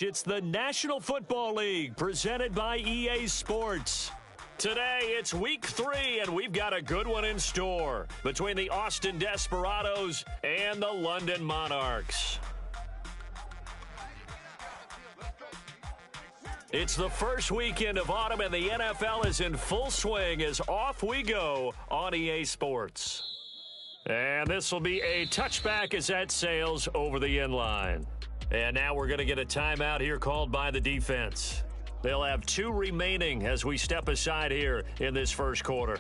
It's the National Football League presented by EA Sports. Today, it's week 3, and we've got a good one in store between the Austin Desperados and the London Monarchs. It's the first weekend of autumn, and the NFL is in full swing as off we go on EA Sports. And this will be a touchback as that sails over the end line. And now we're going to get a timeout here called by the defense. They'll have 2 remaining as we step aside here in this first quarter.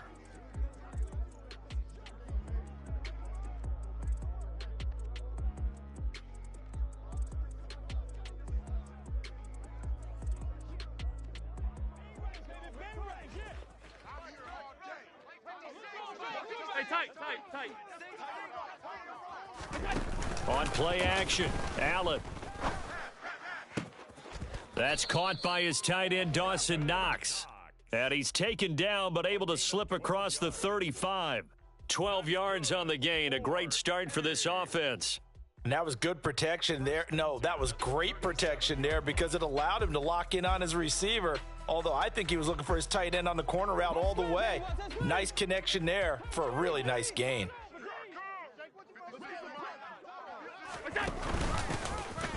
Tight. On play action, Allen. That's caught by his tight end, Dawson Knox. And he's taken down but able to slip across the 35. 12 yards on the gain. A great start for this offense. And that was good protection there. No, that was great protection there because it allowed him to lock in on his receiver. Although I think he was looking for his tight end on the corner route all the way. Nice connection there for a really nice gain.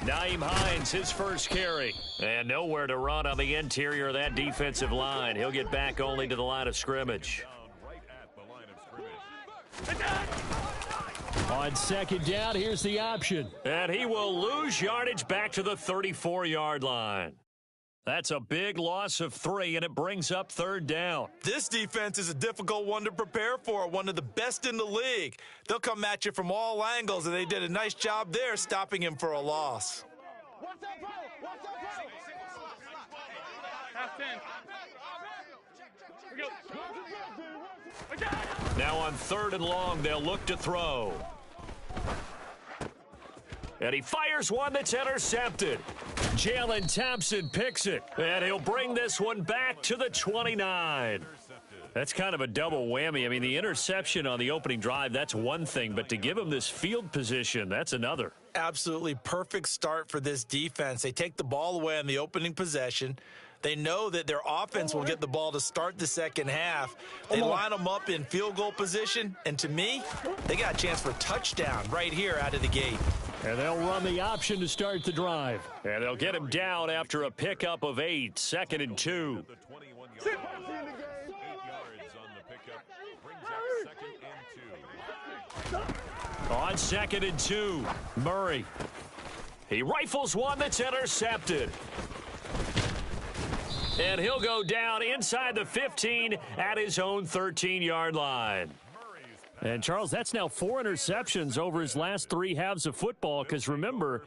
Nyheim Hines, his first carry. And nowhere to run on the interior of that defensive line. He'll get back only to the line of scrimmage. On second down, here's the option. And he will lose yardage back to the 34-yard line. That's a big loss of 3, and it brings up third down. This defense is a difficult one to prepare for, one of the best in the league. They'll come at you from all angles, and they did a nice job there stopping him for a loss. Half 10. We go. Now on 3rd and long, they'll look to throw. And he fires one that's intercepted. Jalen Thompson picks it. And he'll bring this one back to the 29. That's kind of a double whammy. I mean, the interception on the opening drive, that's one thing. But to give him this field position, that's another. Absolutely perfect start for this defense. They take the ball away on the opening possession. They know that their offense will get the ball to start the second half. They line them up in field goal position. And to me, they got a chance for a touchdown right here out of the gate. And they'll run the option to start the drive. And they'll get him down after a pickup of 8, 2nd and 2. On 2nd and 2, Murray. He rifles one that's intercepted. And he'll go down inside the 15 at his own 13-yard line. And, Charles, that's now 4 interceptions over his last 3 halves of football because, remember,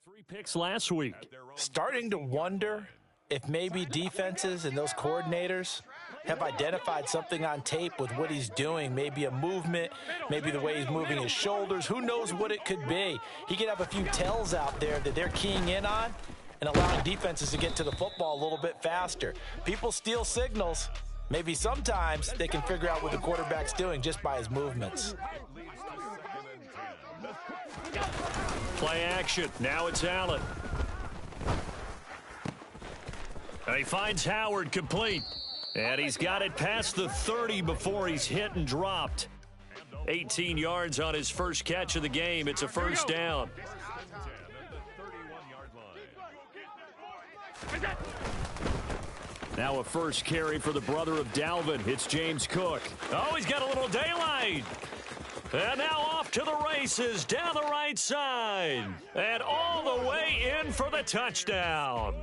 three picks last week. Starting to wonder if maybe defenses and those coordinators have identified something on tape with what he's doing. Maybe a movement, maybe the way he's moving his shoulders. Who knows what it could be? He could have a few tells out there that they're keying in on and allowing defenses to get to the football a little bit faster. People steal signals. Maybe sometimes they can figure out what the quarterback's doing just by his movements. Play action. Now it's Allen. And he finds Howard complete. And he's got it past the 30 before he's hit and dropped. 18 yards on his first catch of the game. It's a first down. Now a first carry for the brother of Dalvin. It's James Cook. Oh, he's got a little daylight. And now off to the races down the right side. And all the way in for the touchdown.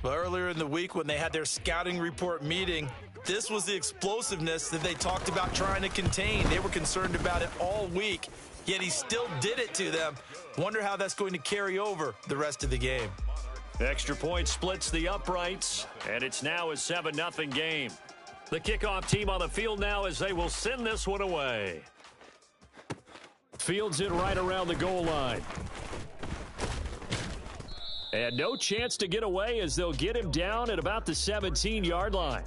Well, earlier in the week when they had their scouting report meeting, this was the explosiveness that they talked about trying to contain. They were concerned about it all week, yet he still did it to them. Wonder how that's going to carry over the rest of the game. Extra point splits the uprights, and it's now a 7-0 game. The kickoff team on the field now as they will send this one away. Fields it right around the goal line. And no chance to get away as they'll get him down at about the 17-yard line.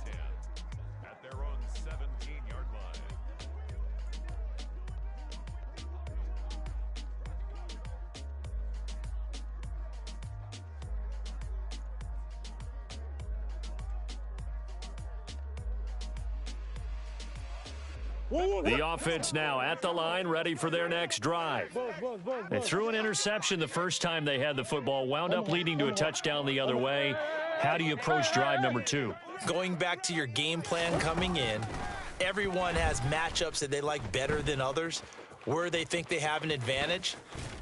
At their own 17-yard line. The offense now at the line, ready for their next drive. They threw an interception the first time they had the football, wound up leading to a touchdown the other way. How do you approach drive number 2? Going back to your game plan coming in, everyone has matchups that they like better than others. Where they think they have an advantage,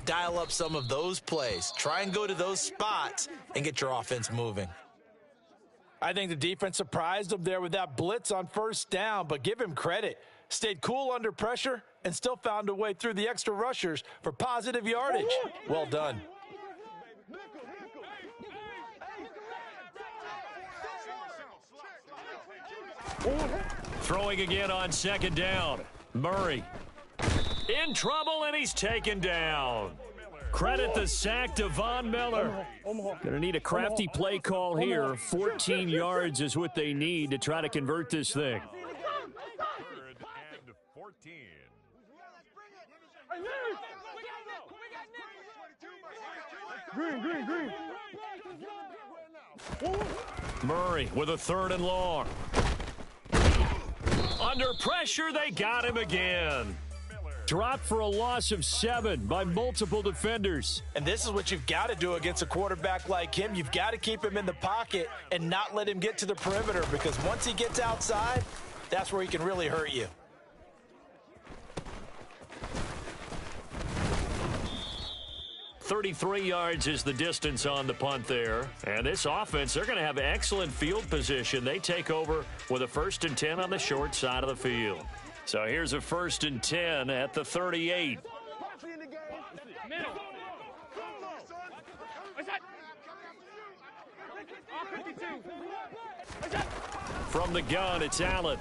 dial up some of those plays. Try and go to those spots and get your offense moving. I think the defense surprised them there with that blitz on first down, but give him credit. Stayed cool under pressure and still found a way through the extra rushers for positive yardage. Well done. Throwing again on second down. Murray in trouble, and he's taken down. Credit the sack to Von Miller. Going to need a crafty play call here. 14 yards is what they need to try to convert this thing. 3rd and 14. Green. Murray with a 3rd and long. Under pressure, they got him again. Dropped for a loss of 7 by multiple defenders. And this is what you've got to do against a quarterback like him. You've got to keep him in the pocket and not let him get to the perimeter, because once he gets outside, that's where he can really hurt you. .33 yards is the distance on the punt there. And this offense, they're going to have excellent field position. They take over with a 1st and 10 on the short side of the field. So here's a 1st and 10 at the 38. Middle. From the gun, it's Allen.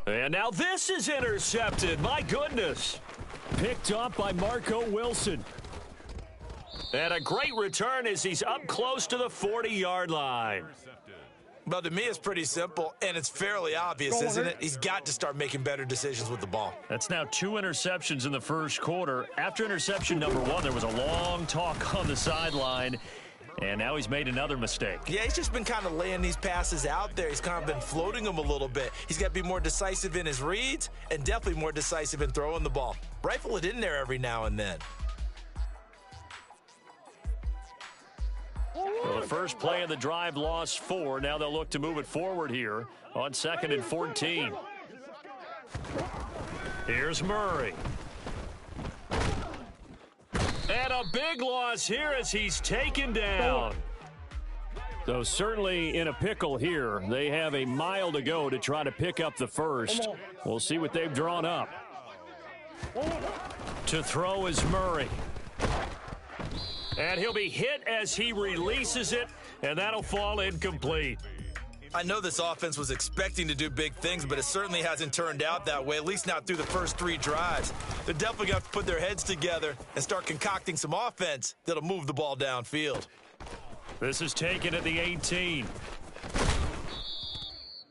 And now this is intercepted. My goodness. Picked up by Marco Wilson. And a great return as he's up close to the 40-yard line. Well, to me, it's pretty simple, and it's fairly obvious, isn't it? He's got to start making better decisions with the ball. That's now 2 interceptions in the first quarter. After interception number 1, there was a long talk on the sideline, and now he's made another mistake. Yeah, he's just been kind of laying these passes out there. He's kind of been floating them a little bit. He's got to be more decisive in his reads and definitely more decisive in throwing the ball. Rifle it in there every now and then. Well, the first play of the drive lost 4. Now they'll look to move it forward here on 2nd and 14. Here's Murray. And a big loss here as he's taken down. So certainly in a pickle here. They have a mile to go to try to pick up the first. We'll see what they've drawn up. To throw is Murray. And he'll be hit as he releases it, and that'll fall incomplete. I know this offense was expecting to do big things, but it certainly hasn't turned out that way, at least not through the first 3 drives. They're definitely going to have to put their heads together and start concocting some offense that'll move the ball downfield. This is taken at the 18.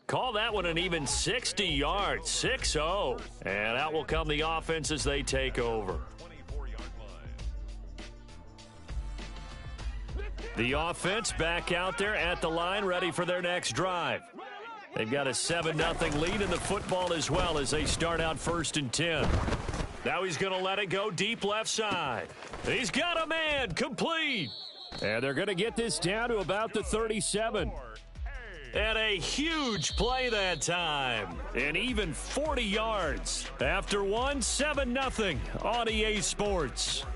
Call that one an even 60 yards, 6-0. And out will come the offense as they take over. The offense back out there at the line, ready for their next drive. They've got a 7-0 lead in the football as well as they start out 1st and 10. Now he's going to let it go deep left side. He's got a man, complete. And they're going to get this down to about the 37. And a huge play that time. And even 40 yards. After 7-0 on EA Sports.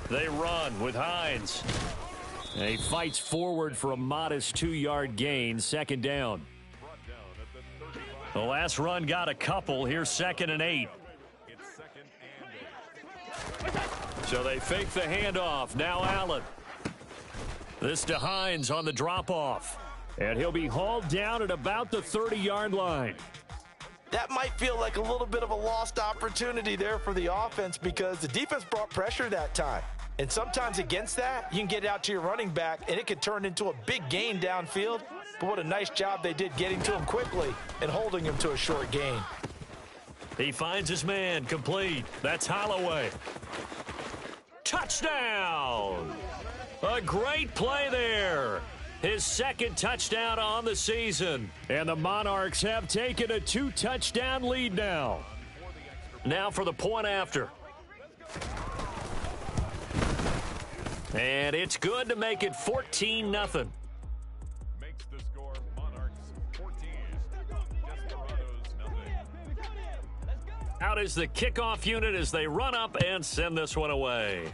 They run with Hines. And he fights forward for a modest 2-yard gain, second down. The last run got a couple. Here's 2nd and 8. So they fake the handoff. Now Allen. This to Hines on the drop-off. And he'll be hauled down at about the 30-yard line. That might feel like a little bit of a lost opportunity there for the offense because the defense brought pressure that time. And sometimes against that, you can get out to your running back, and it could turn into a big gain downfield. But what a nice job they did getting to him quickly and holding him to a short gain. He finds his man, complete. That's Holloway. Touchdown! A great play there. His 2nd touchdown on the season. And the Monarchs have taken a 2-touchdown lead now. Now for the point after. And it's good to make it 14-0. Makes the score Monarchs 14, Desperados nothing. Out is the kickoff unit as they run up and send this one away.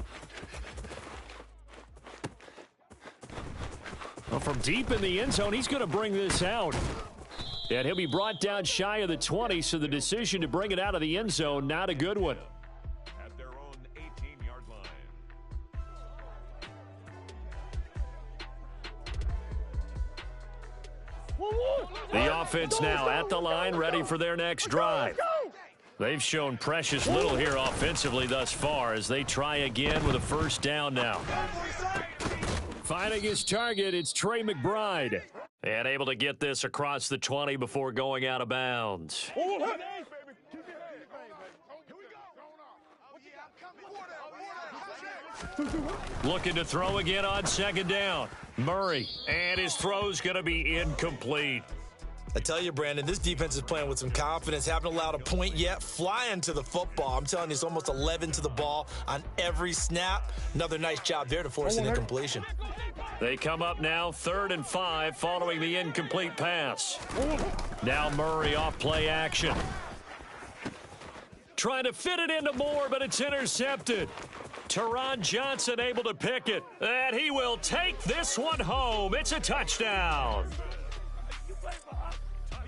Well, from deep in the end zone, he's going to bring this out. And he'll be brought down shy of the 20, so the decision to bring it out of the end zone, not a good one. At their own 18-yard line. The offense now at the line, ready for their next drive. They've shown precious little here offensively thus far as they try again with a first down now. Finding his target, it's Trey McBride. And able to get this across the 20 before going out of bounds. Looking to throw again on second down. Murray, and his throw's going to be incomplete. I tell you, Brandon, this defense is playing with some confidence. Haven't allowed a point yet. Flying to the football. I'm telling you, it's almost 11 to the ball on every snap. Another nice job there to force an incompletion. They come up now 3rd and 5 following the incomplete pass. Now Murray off play action. Trying to fit it into Moore, but it's intercepted. Teron Johnson able to pick it. And he will take this one home. It's a touchdown.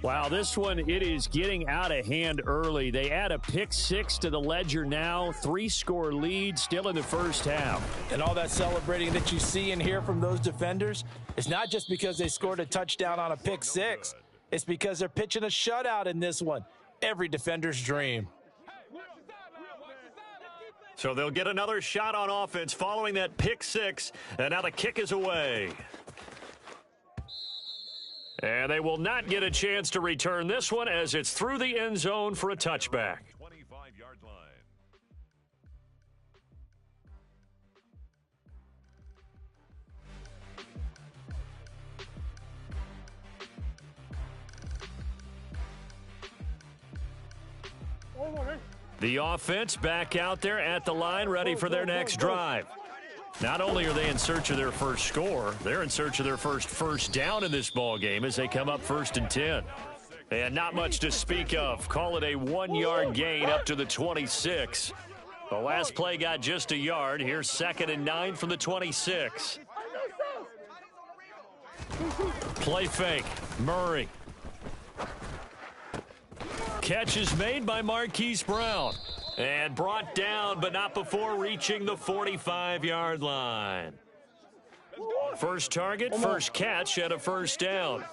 Wow, this one, it is getting out of hand early. They add a pick 6 to the ledger now. 3-score lead still in the first half. And all that celebrating that you see and hear from those defenders, it's not just because they scored a touchdown on a pick 6. It's because they're pitching a shutout in this one. Every defender's dream. So they'll get another shot on offense following that pick 6. And now the kick is away. And they will not get a chance to return this one as it's through the end zone for a touchback. 25-yard line. The offense back out there at the line, ready for their next drive. Not only are they in search of their first score, they're in search of their first down in this ball game as they come up 1st and 10. And not much to speak of. Call it a 1-yard gain up to the 26. The last play got just a yard. Here's 2nd and 9 from the 26. Play fake. Murray. Catch is made by Marquise Brown. And brought down, but not before reaching the 45-yard line. First target, first catch, and a first down.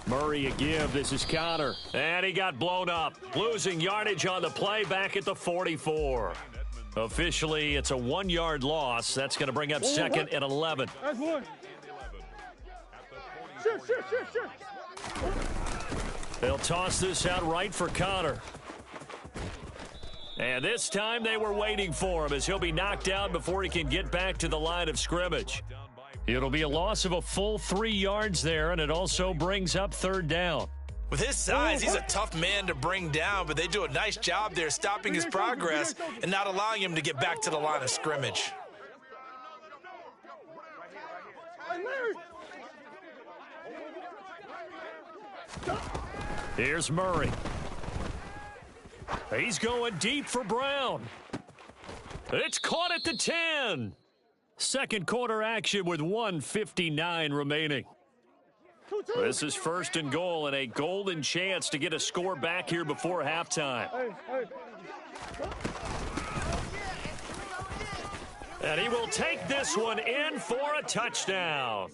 Murray a give. This is Connor. And he got blown up. Losing yardage on the play back at the 44. Officially, it's a 1-yard loss. That's going to bring up 2nd and 11. That's one. Sure. They'll toss this out right for Connor. And this time they were waiting for him as he'll be knocked down before he can get back to the line of scrimmage. It'll be a loss of a full 3 yards there, and it also brings up 3rd down. With his size, he's a tough man to bring down, but they do a nice job there stopping his progress and not allowing him to get back to the line of scrimmage. Here's Murray. He's going deep for Brown. It's caught at the 10. Second quarter action with 1:59 remaining. This is first and goal and a golden chance to get a score back here before halftime. And he will take this one in for a touchdown.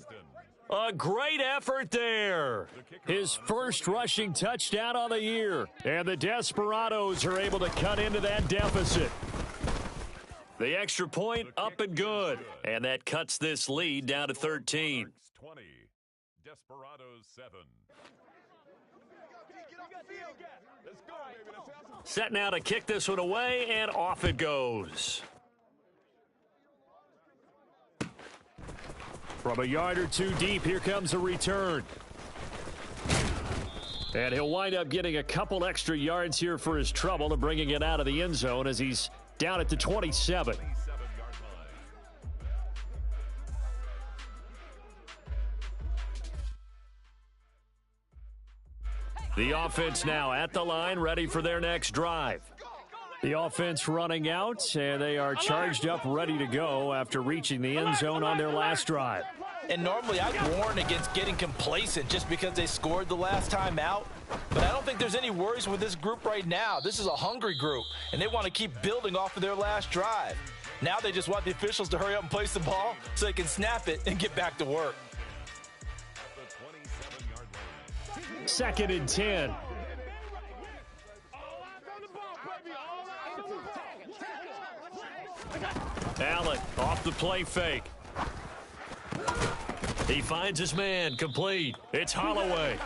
A great effort there. His first rushing touchdown on the year. And the Desperados are able to cut into that deficit. The extra point up and good. And that cuts this lead down to 13. 20. Desperados 7. Set now to kick this one away, and off it goes. From a yard or two deep, here comes a return. And he'll wind up getting a couple extra yards here for his trouble and bringing it out of the end zone as he's down at the 27. The offense now at the line, ready for their next drive. The offense running out, and they are charged up, ready to go after reaching the end zone on their last drive. And normally I'd warn against getting complacent just because they scored the last time out. But I don't think there's any worries with this group right now. This is a hungry group, and they want to keep building off of their last drive. Now they just want the officials to hurry up and place the ball so they can snap it and get back to work. Second and 10. Allen off the play fake. He finds his man, complete. It's Holloway.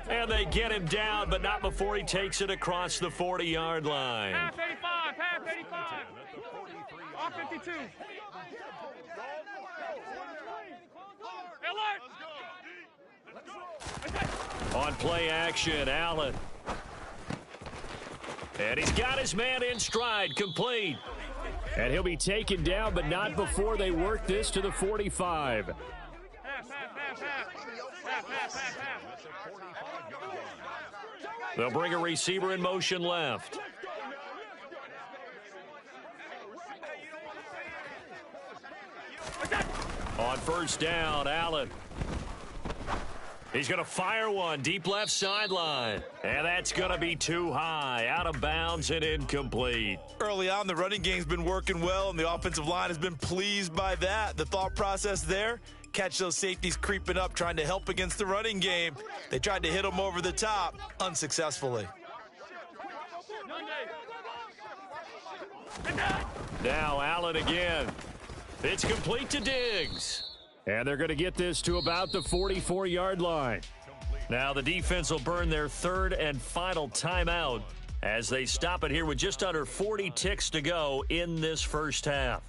And they get him down, but not before he takes it across the 40-yard line. Pass 85, pass 85. Off 52. On play action, Allen. And he's got his man in stride, complete. And he'll be taken down, but not before they work this to the 45. They'll bring a receiver in motion left. On first down, Allen. He's going to fire one deep left sideline. And that's going to be too high, out of bounds and incomplete. Early on, the running game's been working well, and the offensive line has been pleased by that. The thought process there, catch those safeties creeping up, trying to help against the running game. They tried to hit them over the top, unsuccessfully. Now Allen again. It's complete to Diggs. And they're going to get this to about the 44-yard line. Now the defense will burn their third and final timeout as they stop it here with just under 40 ticks to go in this first half.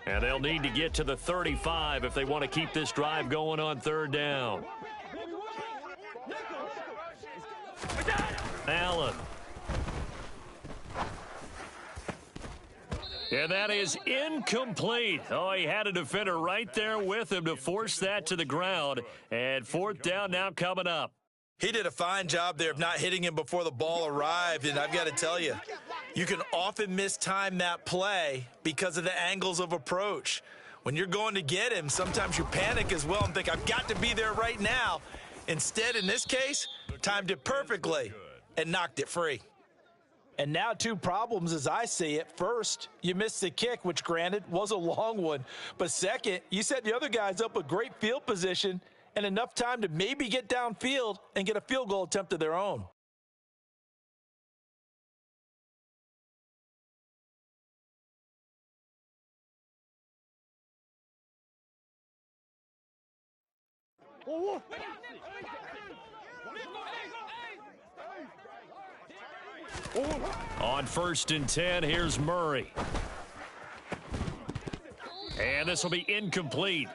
And they'll need to get to the 35 if they want to keep this drive going on third down. Allen. And that is incomplete. Oh, he had a defender right there with him to force that to the ground. And fourth down now coming up. He did a fine job there of not hitting him before the ball arrived, and I've got to tell you, you can often mistime that play because of the angles of approach. When you're going to get him, sometimes you panic as well and think, I've got to be there right now. Instead, in this case, timed it perfectly and knocked it free. And now two problems as I see it. First, you missed the kick, which granted was a long one. But second, you set the other guys up with great field position and enough time to maybe get downfield and get a field goal attempt of their own. On first and 10, here's Murray. And this will be incomplete.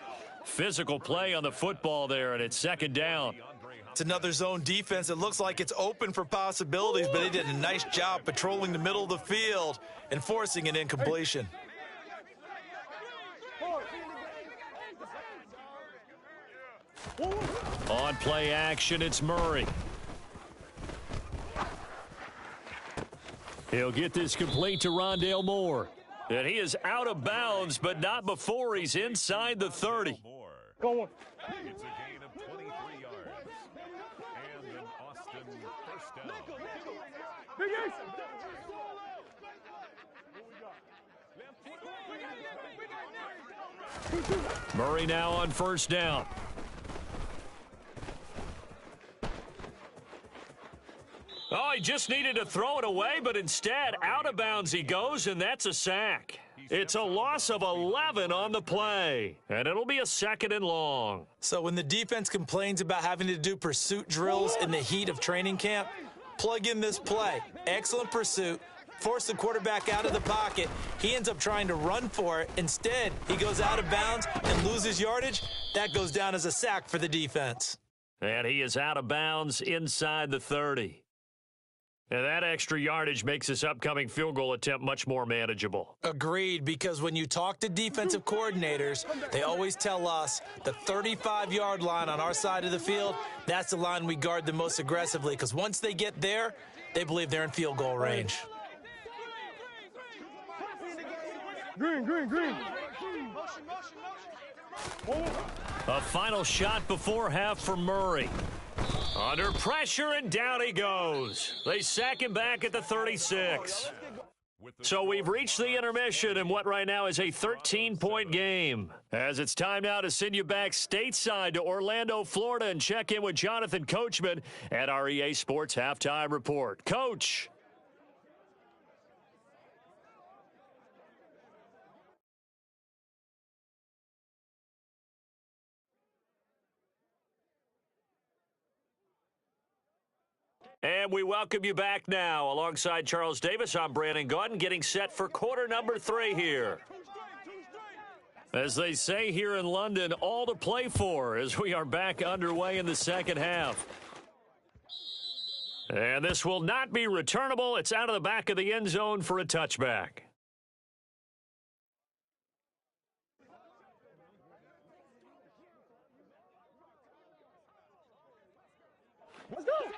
Physical play on the football there, and it's second down. It's another zone defense. It looks like it's open for possibilities, but they did a nice job patrolling the middle of the field and forcing an incompletion. On play action, it's Murray. He'll get this complete to Rondale Moore. And he is out of bounds, but not before he's inside the 30. Go on. It's a gain of 23 yards. And an Austin first down. Big Ace. Murray now on first down. Oh, he just needed to throw it away, but instead, out of bounds he goes, and that's a sack. It's a loss of 11 on the play, and it'll be a 2nd and long. So when the defense complains about having to do pursuit drills in the heat of training camp, plug in this play. Excellent pursuit. Force the quarterback out of the pocket. He ends up trying to run for it. Instead, he goes out of bounds and loses yardage. That goes down as a sack for the defense. And he is out of bounds inside the 30. And that extra yardage makes this upcoming field goal attempt much more manageable. Agreed, because when you talk to defensive coordinators, they always tell us the 35-yard line on our side of the field, that's the line we guard the most aggressively, because once they get there, they believe they're in field goal range. Green. A final shot before half for Murray. Under pressure, and down he goes. They sack him back at the 36. So we've reached the intermission in what right now is a 13-point game. As it's time now to send you back stateside to Orlando, Florida, and check in with Jonathan Coachman at our EA Sports Halftime Report. Coach. And we welcome you back now. Alongside Charles Davis, I'm Brandon Gaudin, getting set for quarter number 3 here. As they say here in London, all to play for as we are back underway in the second half. And this will not be returnable. It's out of the back of the end zone for a touchback.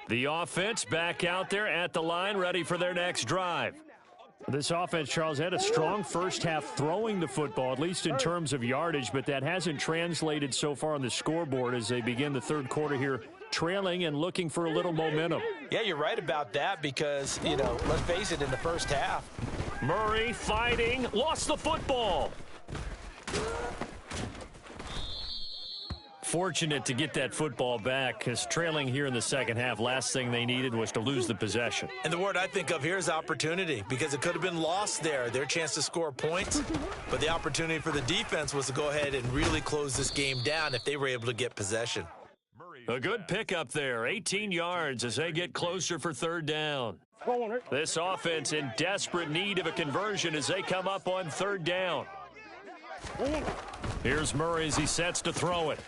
The offense back out there at the line, ready for their next drive. This offense, Charles, had a strong first half throwing the football, at least in terms of yardage, but that hasn't translated so far on the scoreboard as they begin the third quarter here, trailing and looking for a little momentum. Yeah, you're right about that because, let's face it, in the first half. Murray fighting, lost the football. Fortunate to get that football back because trailing here in the second half, last thing they needed was to lose the possession. And the word I think of here is opportunity because it could have been lost there, their chance to score points. But the opportunity for the defense was to go ahead and really close this game down if they were able to get possession. A good pickup there, 18 yards as they get closer for third down. This offense in desperate need of a conversion as they come up on third down. Here's Murray as he sets to throw it.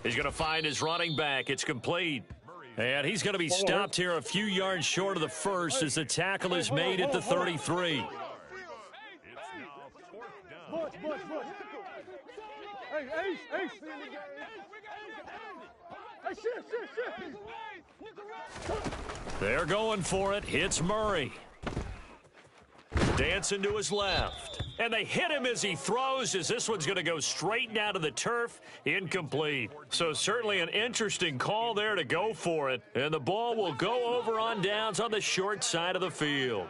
He's going to find his running back. It's complete. And he's going to be stopped here a few yards short of the first as the tackle is made at the 33. They're going for it. Hits Murray. Dancing to his left. And they hit him as he throws, as this one's going to go straight down to the turf. Incomplete. So certainly an interesting call there to go for it. And the ball will go over on downs on the short side of the field.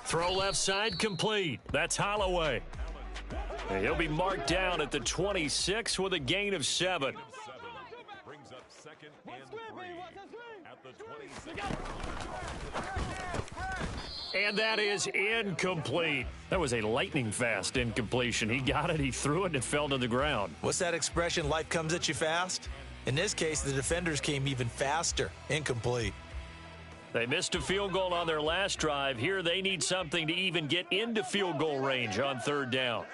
Throw left side complete. That's Holloway. And he'll be marked down at the 26 with a gain of 7. Brings up 2nd and 3 at the 26. And that is incomplete. That was a lightning-fast incompletion. He got it, he threw it, and it fell to the ground. What's that expression, life comes at you fast? In this case, the defenders came even faster. Incomplete. They missed a field goal on their last drive. Here they need something to even get into field goal range on third down.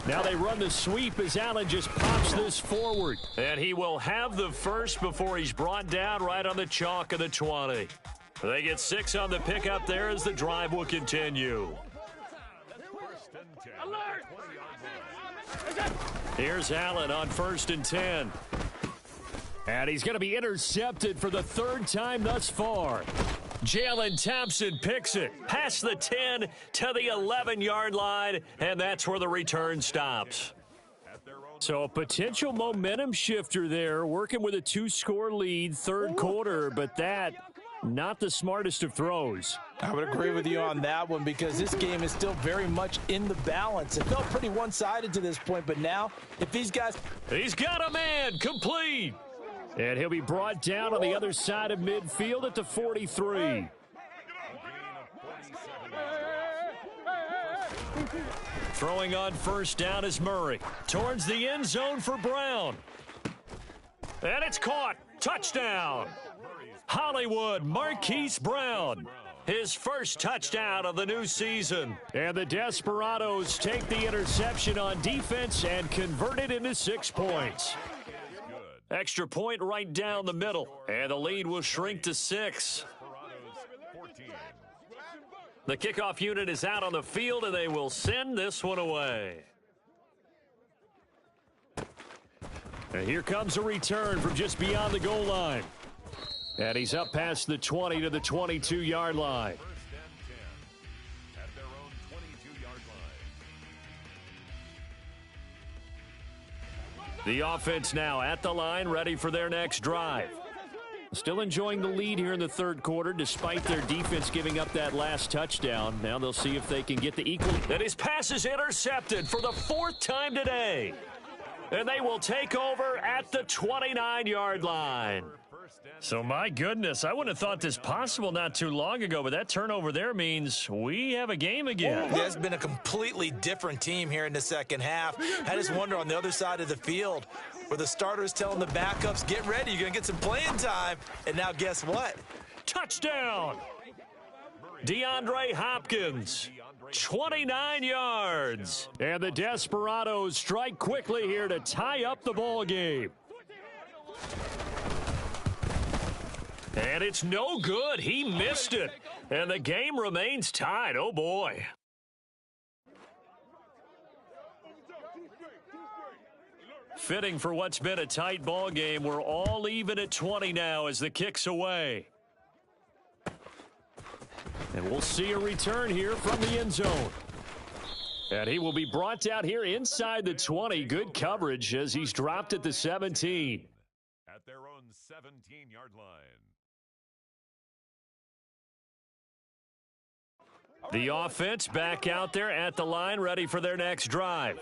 Now they run the sweep as Allen just pops this forward. And he will have the first before he's brought down right on the chalk of the 20. They get 6 on the pickup there as the drive will continue. and 10. Alert! 20-yard line. Here's Allen on 1st and 10. And he's going to be intercepted for the 3rd time thus far. Jalen Thompson picks it past the 10 to the 11-yard line, and that's where the return stops. So a potential momentum shifter there, working with a 2-score lead, 3rd quarter, but that not the smartest of throws. I would agree with you on that one because this game is still very much in the balance. It felt pretty one-sided to this point, but now if these guys... He's got a man, complete. And he'll be brought down on the other side of midfield at the 43. Throwing on 1st down is Murray. Towards the end zone for Brown. And it's caught. Touchdown. Hollywood Marquise Brown. His 1st touchdown of the new season. And the Desperados take the interception on defense and convert it into 6 points. Extra point right down the middle. And the lead will shrink to 6. The kickoff unit is out on the field, and they will send this one away. And here comes a return from just beyond the goal line. And he's up past the 20 to the 22-yard line. The offense now at the line, ready for their next drive. Still enjoying the lead here in the 3rd quarter, despite their defense giving up that last touchdown. Now they'll see if they can get the equal. And his pass is intercepted for the 4th time today. And they will take over at the 29-yard line. So, my goodness, I wouldn't have thought this possible not too long ago, but that turnover there means we have a game again. Yeah, it's been a completely different team here in the 2nd half. I just wonder on the other side of the field where the starters telling the backups, get ready, you're going to get some playing time. And now guess what? Touchdown! DeAndre Hopkins, 29 yards. And the Desperados strike quickly here to tie up the ball game. And it's no good. He missed it. And the game remains tied. Oh, boy. Fitting for what's been a tight ball game. We're all even at 20 now as the kick's away. And we'll see a return here from the end zone. And he will be brought down here inside the 20. Good coverage as he's dropped at the 17. At their own 17-yard line. The offense back out there at the line, ready for their next drive.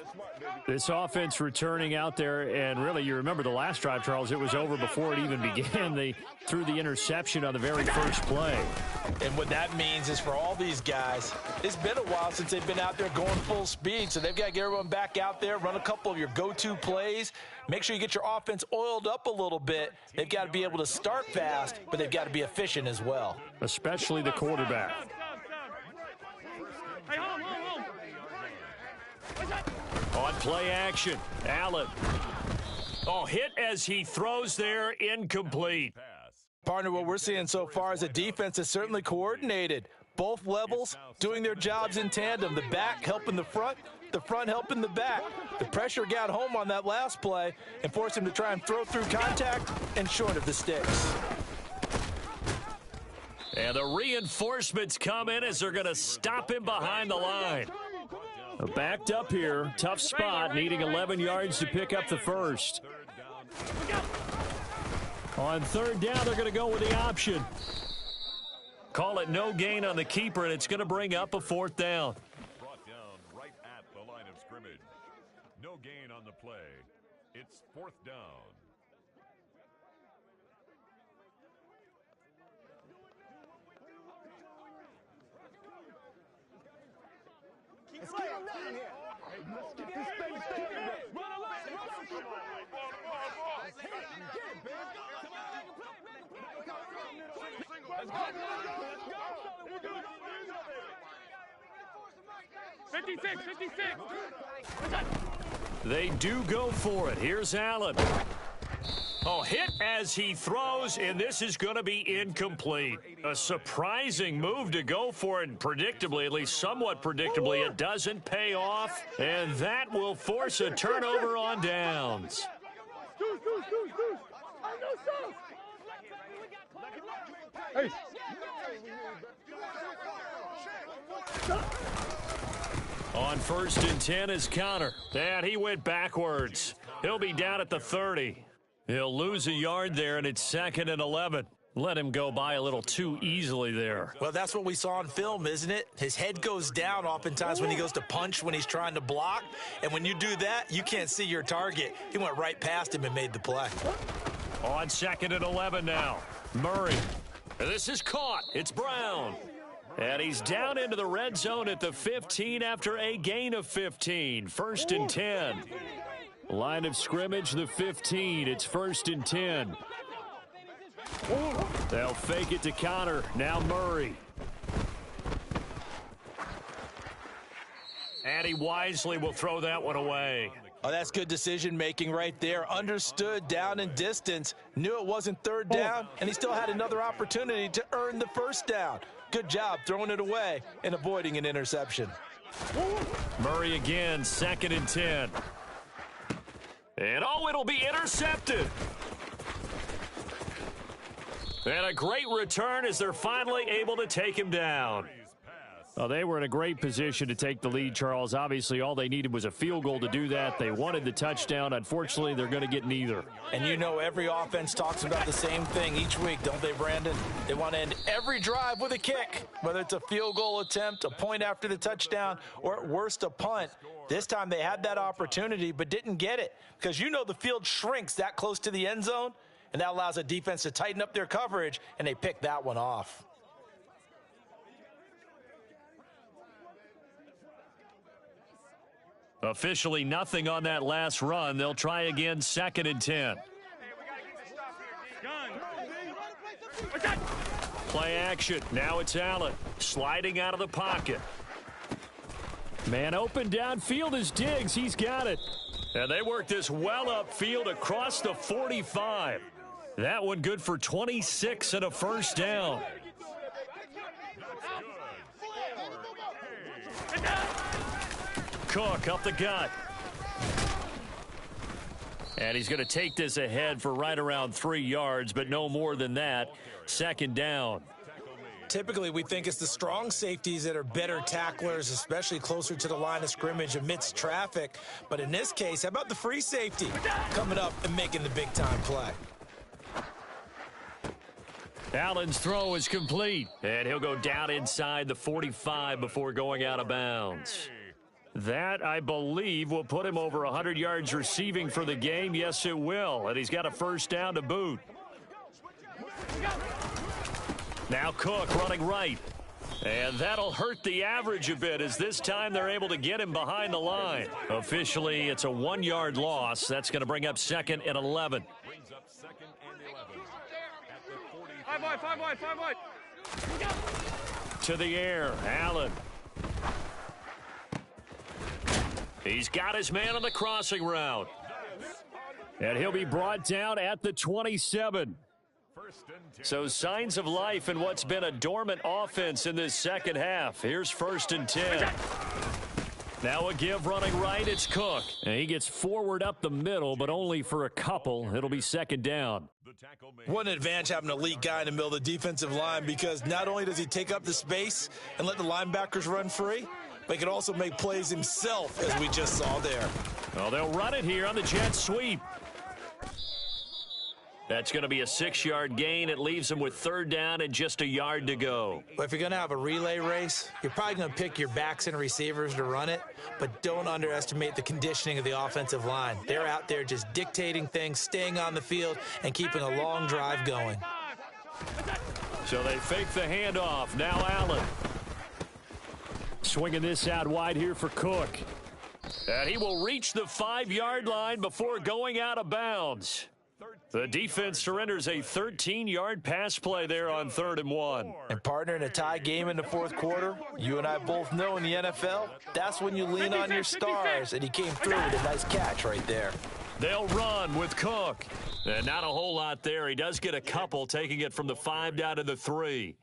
This offense returning out there, and really, you remember the last drive, Charles, it was over before it even began. They threw the interception on the very first play. And what that means is for all these guys, it's been a while since they've been out there going full speed, so they've got to get everyone back out there, run a couple of your go-to plays, make sure you get your offense oiled up a little bit. They've got to be able to start fast, but they've got to be efficient as well. Especially the quarterback. Hey, home. On play action, Allen. Oh, hit as he throws there, incomplete. Partner, what we're seeing so far is a defense that's certainly coordinated. Both levels doing their jobs in tandem. The back helping the front helping the back. The pressure got home on that last play and forced him to try and throw through contact and short of the sticks. And the reinforcements come in as they're going to stop him behind the line. Backed up here, tough spot, needing 11 yards to pick up the first. On 3rd down, they're going to go with the option. Call it no gain on the keeper, and it's going to bring up a 4th down. Brought down right at the line of scrimmage. No gain on the play. It's 4th down. Let's get him down here. Let's get this thing started. Run away. Get it, man. Let's go. 56. They do go for it. Here's Allen. Oh, hit as he throws, and this is going to be incomplete. A surprising move to go for it, and predictably, at least somewhat predictably, it doesn't pay off, and that will force a turnover on downs. Hey. On 1st and 10 is Connor, and he went backwards. He'll be down at the 30. He'll lose a yard there, and it's 2nd and 11. Let him go by a little too easily there. Well, that's what we saw on film, isn't it? His head goes down oftentimes when he goes to punch, when he's trying to block. And when you do that, you can't see your target. He went right past him and made the play. On 2nd and 11 now, Murray. This is caught. It's Brown. And he's down into the red zone at the 15 after a gain of 15. 1st and 10. Line of scrimmage, the 15. It's 1st and 10. They'll fake it to Connor. Now Murray. And he wisely will throw that one away. Oh, that's good decision-making right there. Understood down and distance. Knew it wasn't 3rd down, and he still had another opportunity to earn the 1st down. Good job throwing it away and avoiding an interception. Murray again, 2nd and 10. And oh, it'll be intercepted. And a great return as they're finally able to take him down. Well, they were in a great position to take the lead, Charles. Obviously, all they needed was a field goal to do that. They wanted the touchdown. Unfortunately, they're going to get neither. And you know every offense talks about the same thing each week, don't they, Brandon? They want to end every drive with a kick, whether it's a field goal attempt, a point after the touchdown, or at worst, a punt. This time they had that opportunity but didn't get it because you know the field shrinks that close to the end zone, and that allows a defense to tighten up their coverage, and they pick that one off. Officially nothing on that last run. They'll try again, 2nd and 10. Play action. Now it's Allen sliding out of the pocket. Man open downfield is Diggs. He's got it. And they work this well upfield across the 45. That one good for 26 and a 1st down. Cook up the gut. And he's going to take this ahead for right around 3 yards, but no more than that. 2nd down. Typically, we think it's the strong safeties that are better tacklers, especially closer to the line of scrimmage amidst traffic. But in this case, how about the free safety coming up and making the big-time play? Allen's throw is complete, and he'll go down inside the 45 before going out of bounds. That, I believe, will put him over 100 yards receiving for the game. Yes, it will, and he's got a 1st down to boot. Now Cook running right, and that'll hurt the average a bit as this time they're able to get him behind the line. Officially, it's a 1-yard loss. That's going to bring up 2nd and 11. Brings up 2nd and 11 at the 5 wide. To the air, Allen. He's got his man on the crossing route. And he'll be brought down at the 27. So signs of life in what's been a dormant offense in this second half. Here's 1st and 10. Now a give running right, it's Cook. And he gets forward up the middle, but only for a couple. It'll be 2nd down. What an advantage having an elite guy in the middle of the defensive line, because not only does he take up the space and let the linebackers run free, but he can also make plays himself, as we just saw there. Well, they'll run it here on the jet sweep. That's going to be a 6-yard gain. It leaves him with 3rd down and just a yard to go. But if you're going to have a relay race, you're probably going to pick your backs and receivers to run it, but don't underestimate the conditioning of the offensive line. They're out there just dictating things, staying on the field, and keeping a long drive going. So they fake the handoff. Now Allen. Swinging this out wide here for Cook. And he will reach the 5-yard line before going out of bounds. The defense surrenders a 13-yard pass play there on 3rd and 1. And partner, in a tie game in the 4th quarter, you and I both know in the NFL, that's when you lean on your stars, and he came through with a nice catch right there. They'll run with Cook. And not a whole lot there. He does get a couple, taking it from the 5 down to the 3.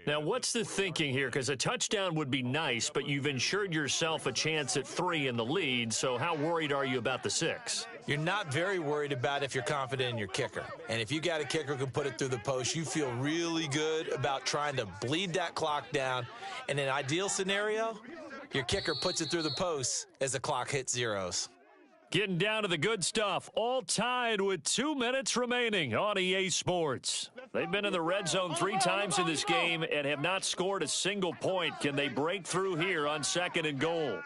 Now, what's the thinking here? Because a touchdown would be nice, but you've ensured yourself a chance at 3 in the lead, so how worried are you about the 6? You're not very worried about if you're confident in your kicker. And if you got a kicker who can put it through the post, you feel really good about trying to bleed that clock down. In an ideal scenario, your kicker puts it through the post as the clock hits zeros. Getting down to the good stuff, all tied with 2 minutes remaining on EA Sports. They've been in the red zone 3 times in this game and have not scored a single point. Can they break through here on 2nd and goal?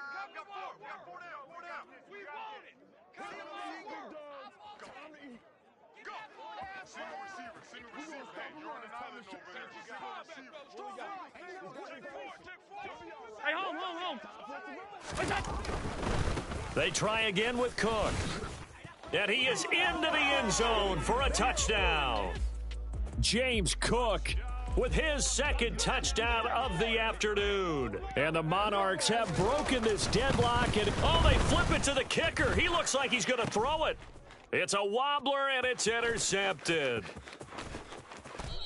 Hey, home. They try again with Cook. And he is into the end zone for a touchdown. James Cook with his 2nd touchdown of the afternoon. And the Monarchs have broken this deadlock. And they flip it to the kicker. He looks like he's going to throw it. It's a wobbler, and it's intercepted.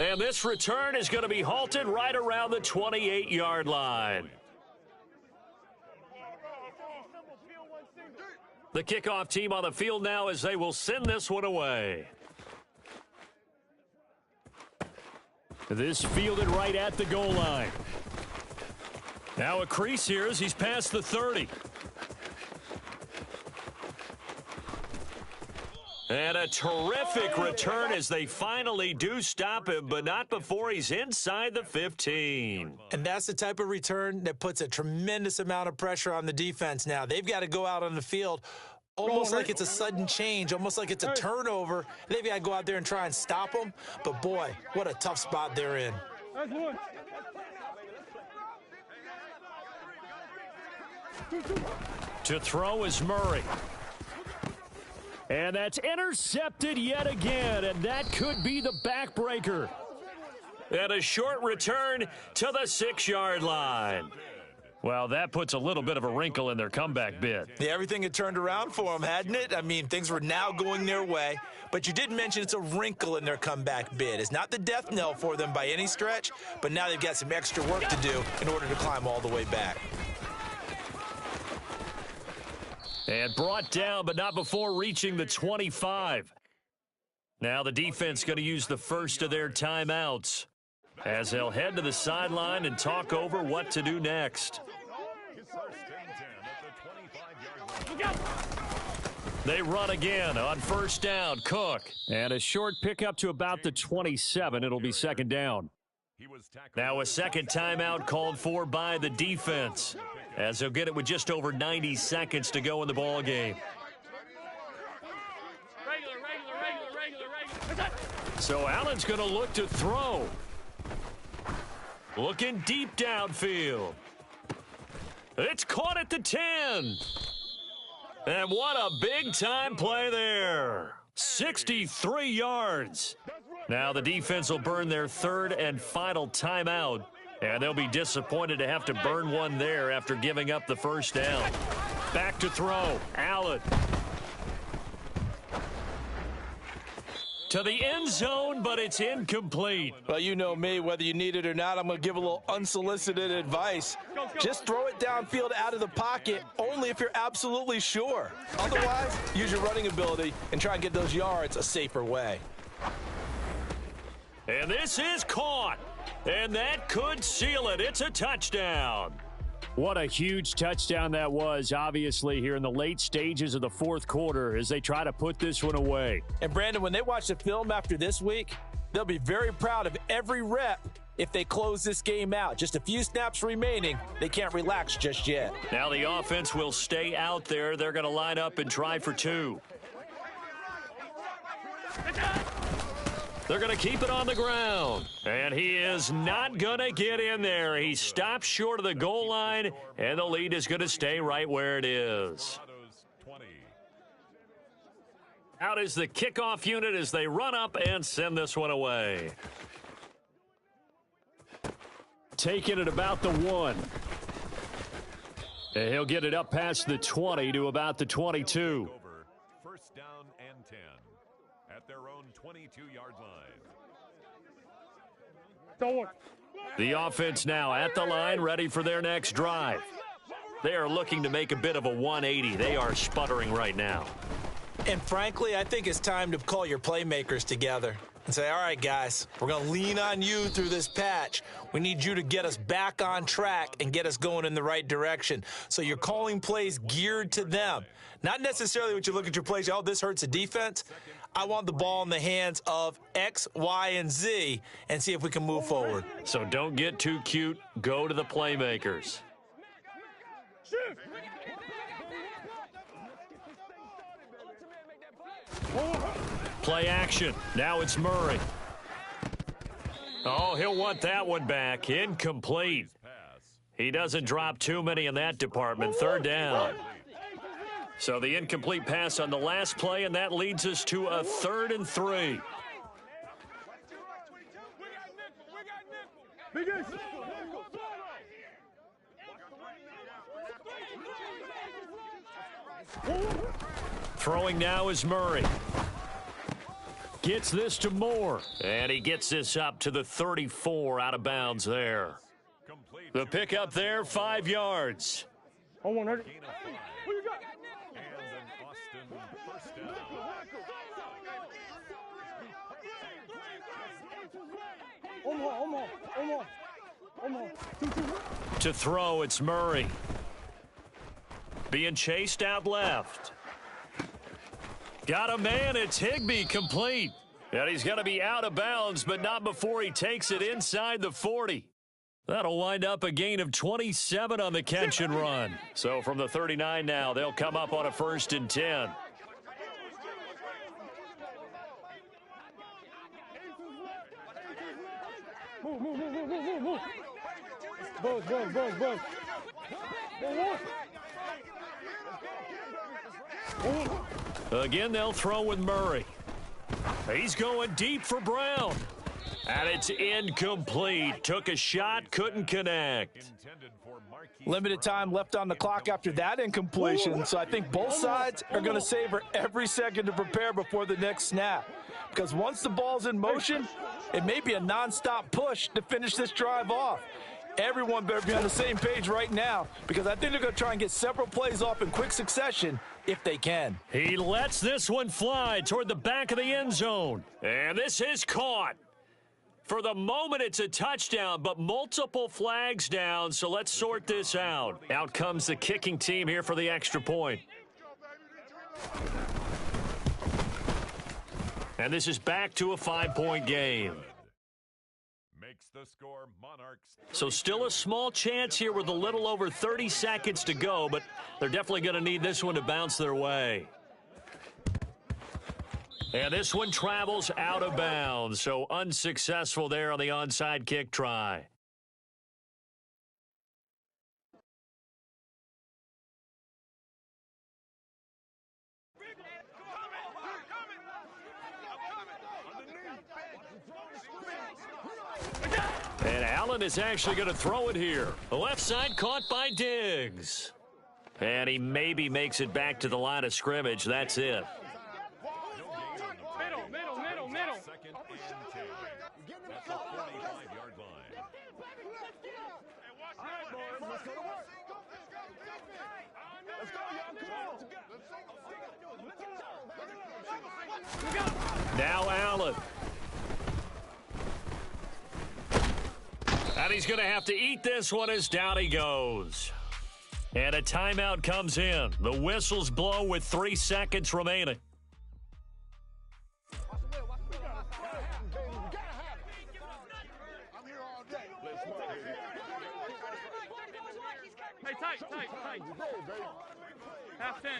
And this return is going to be halted right around the 28-yard line. The kickoff team on the field now as they will send this one away. This fielded right at the goal line. Now a crease here as he's past the 30. And a terrific return as they finally do stop him, but not before he's inside the 15. And that's the type of return that puts a tremendous amount of pressure on the defense now. They've got to go out on the field almost like it's a sudden change, almost like it's a turnover. They've got to go out there and try and stop them. But, boy, what a tough spot they're in. To throw is Murray. And that's intercepted yet again, and that could be the backbreaker. And a short return to the 6-yard line. Well, that puts a little bit of a wrinkle in their comeback bid. Yeah, everything had turned around for them, hadn't it? I mean, things were now going their way. But you did mention it's a wrinkle in their comeback bid. It's not the death knell for them by any stretch, but now they've got some extra work to do in order to climb all the way back. And brought down, but not before reaching the 25. Now the defense going to use the first of their timeouts as they'll head to the sideline and talk over what to do next. They run again on 1st down. Cook. And a short pickup to about the 27. It'll be 2nd down. Now a 2nd timeout called for by the defense, as they'll get it with just over 90 seconds to go in the ball game. So Allen's going to look to throw. Looking deep downfield. It's caught at the 10. And what a big-time play there. 63 yards. Now the defense will burn their 3rd and final timeout. And they'll be disappointed to have to burn one there after giving up the 1st down. Back to throw. Allen. To the end zone, but it's incomplete. Well, you know me, whether you need it or not, I'm going to give a little unsolicited advice. Just throw it downfield out of the pocket, only if you're absolutely sure. Otherwise, use your running ability and try and get those yards a safer way. And this is caught. And that could seal it. It's a touchdown. What a huge touchdown that was, obviously, here in the late stages of the 4th quarter as they try to put this one away. And, Brandon, when they watch the film after this week, they'll be very proud of every rep if they close this game out. Just a few snaps remaining. They can't relax just yet. Now the offense will stay out there. They're going to line up and try for 2. They're going to keep it on the ground. And he is not going to get in there. He stops short of the goal line, and the lead is going to stay right where it is. Out is the kickoff unit as they run up and send this one away. Taking it about the 1. And he'll get it up past the 20 to about the 22. First down and 10 at their own 22-yard line. The offense now at the line, ready for their next drive. They are looking to make a bit of a 180. They are sputtering right now. And frankly, I think it's time to call your playmakers together and say, all right, guys, we're going to lean on you through this patch. We need you to get us back on track and get us going in the right direction. So you're calling plays geared to them. Not necessarily what you look at your plays, oh, this hurts the defense. I want the ball in the hands of X, Y, and Z and see if we can move forward. So don't get too cute. Go to the playmakers. Play action. Now it's Murray. Oh, he'll want that one back. Incomplete. He doesn't drop too many in that department. Third down. So the incomplete pass on the last play, and that leads us to a 3rd and 3. Throwing now is Murray. Gets this to Moore. And he gets this up to the 34, out of bounds there. The pickup there, 5 yards. On 100. To throw, it's Murray. Being chased out left. Got a man, it's Higbee, complete. And he's going to be out of bounds, but not before he takes it inside the 40. That'll wind up a gain of 27 on the catch and run. So from the 39 now, they'll come up on a 1st and 10. Move. Buzz. Again, they'll throw with Murray. He's going deep for Brown. And it's incomplete. Took a shot, couldn't connect. Limited time left on the clock after that incompletion, so I think both sides are going to savor every second to prepare before the next snap. Because once the ball's in motion, it may be a nonstop push to finish this drive off. Everyone better be on the same page right now, because I think they're going to try and get several plays off in quick succession if they can. He lets this one fly toward the back of the end zone. And this is caught. For the moment, it's a touchdown, but multiple flags down, so let's sort this out. Out comes the kicking team here for the extra point. And this is back to a 5-point game. Makes the score Monarchs. So still a small chance here with a little over 30 seconds to go, but they're definitely going to need this one to bounce their way. And this one travels out of bounds, so unsuccessful there on the onside kick try. And Allen is actually going to throw it here. The left side caught by Diggs. And he maybe makes it back to the line of scrimmage. That's it. Middle. Second and 10. That's a 45-yard line. All right, boys, let's go to work. Let's go, y'all. Now Allen. And he's going to have to eat this one as down he goes. And a timeout comes in. The whistles blow with 3 seconds remaining. Hey, tight. Half 10.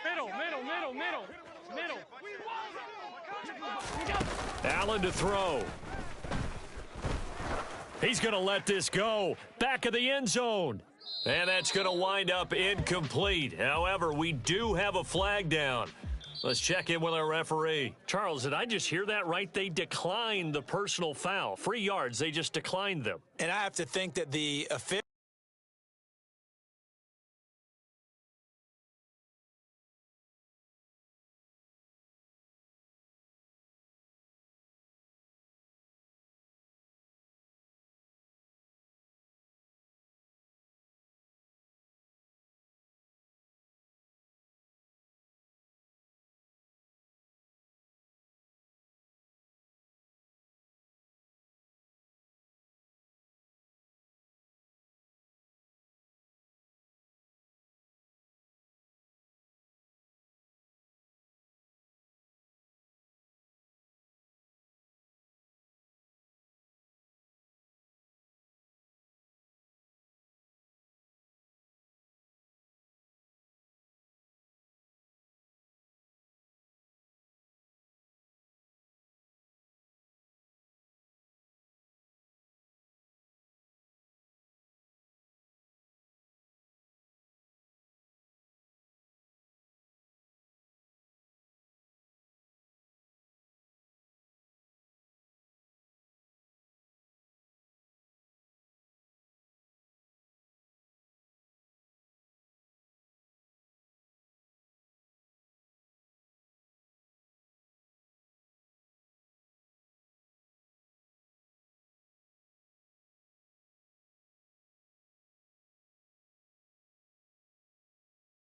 Middle. Allen to throw. He's going to let this go. Back of the end zone. And that's going to wind up incomplete. However, we do have a flag down. Let's check in with our referee. Charles, did I just hear that right? They declined the personal foul. 3 yards, they just declined them. And I have to think that the official